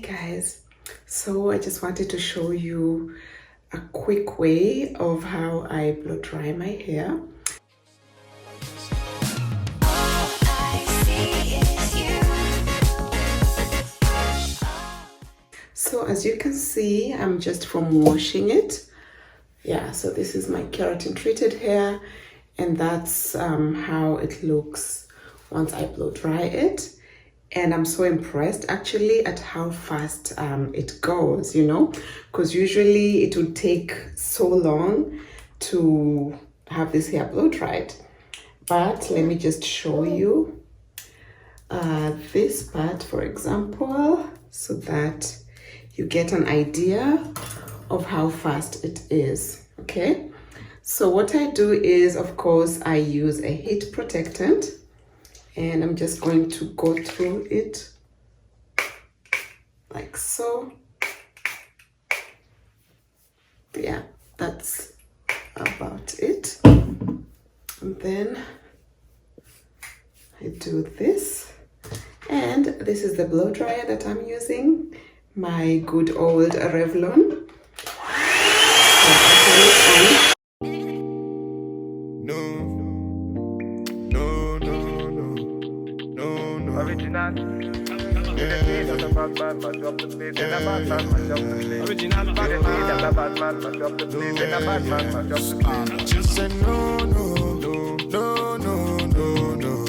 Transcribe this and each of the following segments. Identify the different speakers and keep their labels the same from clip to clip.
Speaker 1: Hey guys, so I just wanted to show you a quick way of how I blow dry my hair. So as you can see, I'm just from washing it. Yeah, so this is my keratin treated hair, and that's how it looks once I blow dry it. And I'm so impressed actually at how fast it goes, you know, because usually it would take so long to have this hair blow dried. But let me just show you this part, for example, so that you get an idea of how fast it is. Okay, so what I do is, of course, I use a heat protectant, and I'm just going to go through it like so. Yeah, that's about it. And then I do this, and this is the blow dryer that I'm using, my good old Revlon.
Speaker 2: Just say no, no, no, no, no, no, no,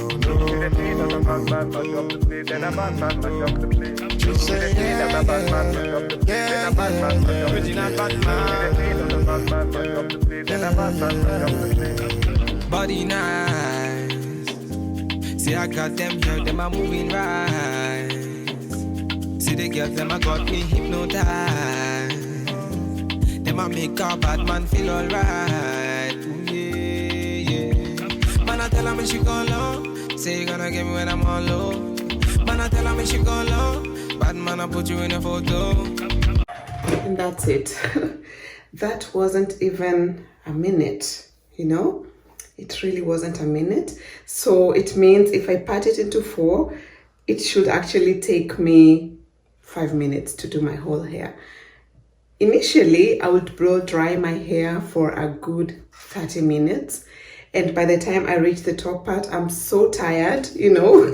Speaker 2: no. Just say yeah, body nice. See, I got them here, them are moving right. See, the girls, them I got me hypnotized. Them I make a bad man feel alright. Yeah. Man, I tell her when she go low. Say you gonna get me when I'm all low. Man, I tell her when she go low. Bad man, I put you in a photo.
Speaker 1: And that's it. That wasn't even a minute, you know? It really wasn't a minute. So it means if I part it into 4, it should actually take me 5 minutes to do my whole hair. Initially, I would blow dry my hair for a good 30 minutes. And by the time I reach the top part, I'm so tired, you know.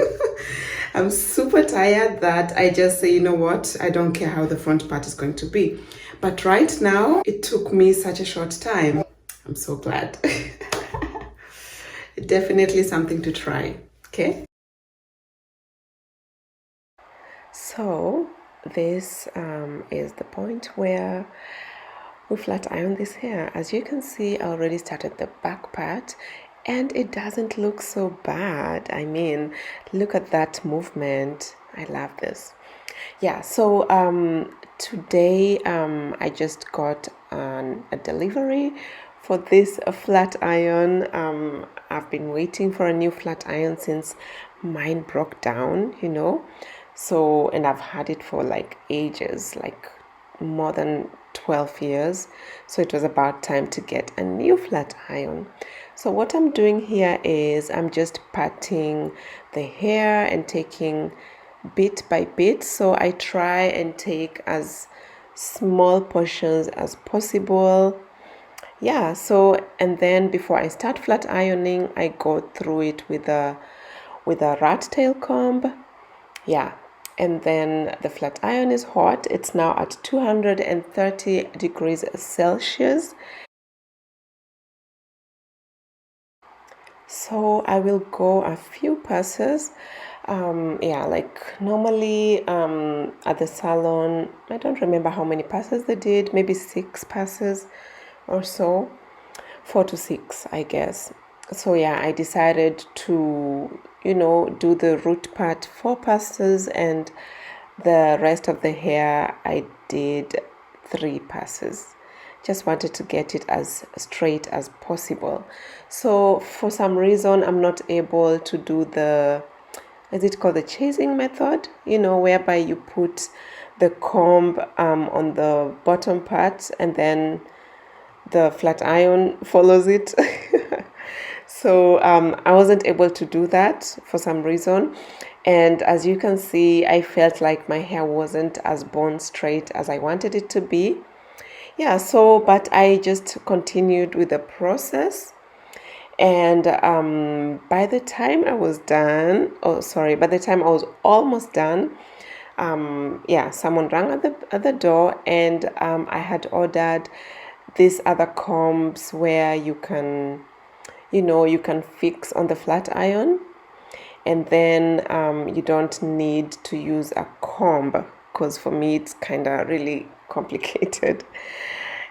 Speaker 1: I'm super tired that I just say, you know what, I don't care how the front part is going to be. But right now, it took me such a short time. I'm so glad. Definitely something to try, okay? So this is the point where we flat iron this hair. As you can see, I already started the back part, and it doesn't look so bad. I mean, look at that movement. I love this. Yeah, so today I just got a delivery for this flat iron. I've been waiting for a new flat iron since mine broke down, you know. So, and I've had it for like ages, like more than 12 years. So it was about time to get a new flat iron. So what I'm doing here is I'm just parting the hair and taking bit by bit. So I try and take as small portions as possible. Yeah, so and then before I start flat ironing, I go through it with a rat tail comb. Yeah, and then the flat iron is hot. It's now at 230 degrees Celsius. So I will go a few passes. Yeah, like normally at the salon, I don't remember how many passes they did, maybe 6 passes or so, 4 to 6, I guess. So yeah, I decided to, you know, do the root part 4 passes, and the rest of the hair I did 3 passes. Just wanted to get it as straight as possible. So for some reason, I'm not able to do the, is it called the chasing method? You know, whereby you put the comb on the bottom part and then the flat iron follows it. So I wasn't able to do that for some reason. And as you can see, I felt like my hair wasn't as bone straight as I wanted it to be. Yeah, so but I just continued with the process. And by the time I was done, by the time I was almost done, yeah, someone rang at the door, and I had ordered these other combs where you can, you can fix on the flat iron, and then you don't need to use a comb, because for me it's kind of really complicated,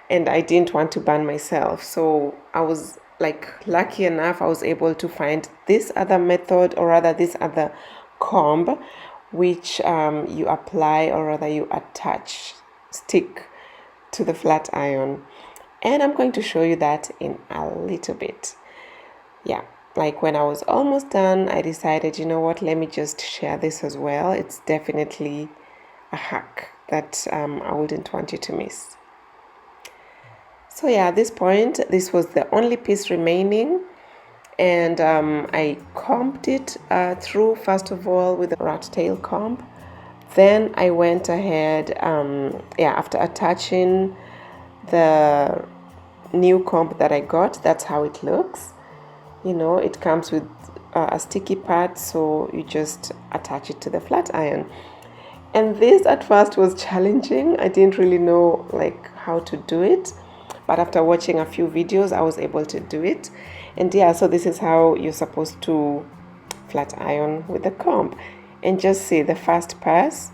Speaker 1: and I didn't want to burn myself. So I was like lucky enough, I was able to find this other method, or rather this other comb, which you apply, or rather you stick to the flat iron. And I'm going to show you that in a little bit. Yeah, like when I was almost done, I decided, you know what, let me just share this as well. It's definitely a hack that I wouldn't want you to miss. So yeah, at this point, this was the only piece remaining, and I combed it through first of all with a rat tail comb. Then I went ahead, after attaching the new comb that I got, that's how it looks. It comes with a sticky part, so you just attach it to the flat iron. And this at first was challenging. I didn't really know like how to do it, but after watching a few videos, I was able to do it. And yeah, so this is how you're supposed to flat iron with the comb. And just see the first pass,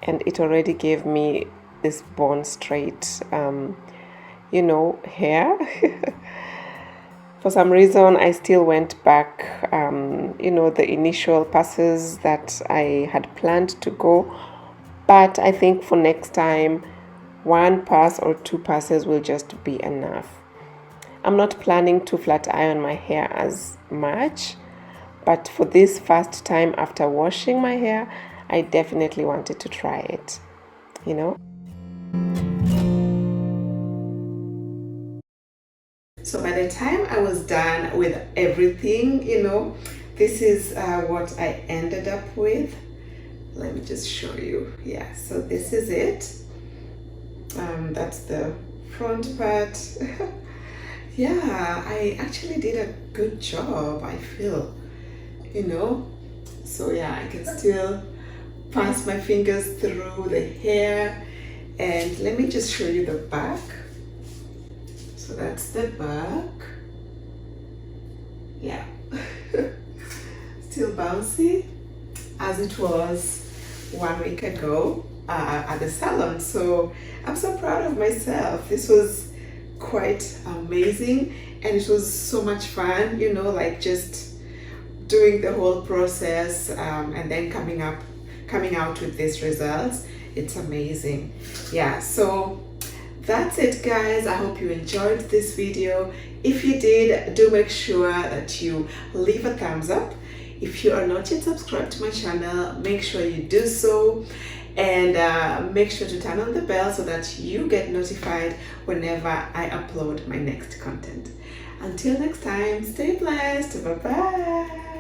Speaker 1: and it already gave me this bone straight, hair. For some reason, I still went back, the initial passes that I had planned to go. But I think for next time, 1 pass or 2 passes will just be enough. I'm not planning to flat iron my hair as much, but for this first time after washing my hair, I definitely wanted to try it, So by the time I was done with everything, this is what I ended up with. Let me just show you. Yeah, so this is it. That's the front part. Yeah, I actually did a good job, I feel, So yeah, I can still pass my fingers through the hair. And let me just show you the back. So that's the back. Yeah. Still bouncy as it was 1 week ago at the salon. So I'm so proud of myself. This was quite amazing, and it was so much fun, like just doing the whole process and then coming out with these results. It's amazing. Yeah, so that's it, guys. I hope you enjoyed this video. If you did, do make sure that you leave a thumbs up. If you are not yet subscribed to my channel, make sure you do so, and make sure to turn on the bell so that you get notified whenever I upload my next content. Until next time, stay blessed. Bye bye.